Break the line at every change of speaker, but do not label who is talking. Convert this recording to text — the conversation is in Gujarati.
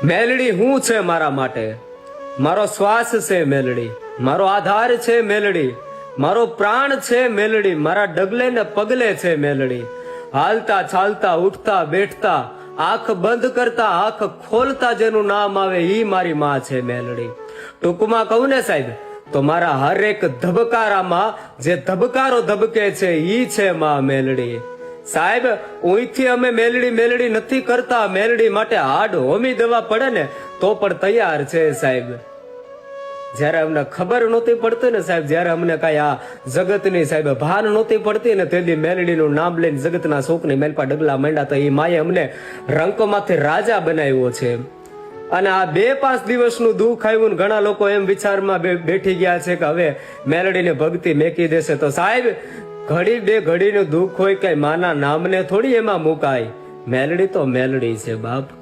મેલડી હું છે મારા માટે? મારો શ્વાસ છે મેલડી, મારો આધાર છે મેલડી, મારો પ્રાણ છે મેલડી, મારા ડગલે ને પગલે છે મેલડી. હાલતા ચાલતા ઉઠતા બેઠતા આંખ બંધ કરતા આંખ ખોલતા જેનું નામ આવે ઈ મારી માં છે મેલડી. ટૂંકમાં કહું ને સાહેબ તો મારા હરેક ધબકારામાં જે ધબકારો ધબકે છે ઈ છે માં મેલડી. સાહેબ ઉઈથી અમે મેલડી મેલડી નથી કરતા, મેલડી માટે હાડ હોમી દેવા પડે ને તો પણ તૈયાર છે સાહેબ. જયારે અમને ખબર નહોતી પડતી ને સાહેબ, જયારે અમને કઈ આ જગતની સાહેબ ભાન નહોતી પડતી ને તેથી મેલડીનું નામ લઈને જગતના શોકની મેલપા ડગલા માંડ્યા તો એ માએ અમને રંકમાંથી રાજા બનાવ્યો છે. અને આ 2-5 દિવસનું દુઃખ આવ્યું ને ઘણા લોકો એમ વિચારમાં બેઠી ગયા છે કે હવે મેલડીને ભક્તિ મેકી દેશે. તો સાહેબ ઘડી બે ઘડીનું દુઃખ હોય કે માના નામને થોડી એમાં મુકાય. મેલડી તો મેલડી છે બાપ.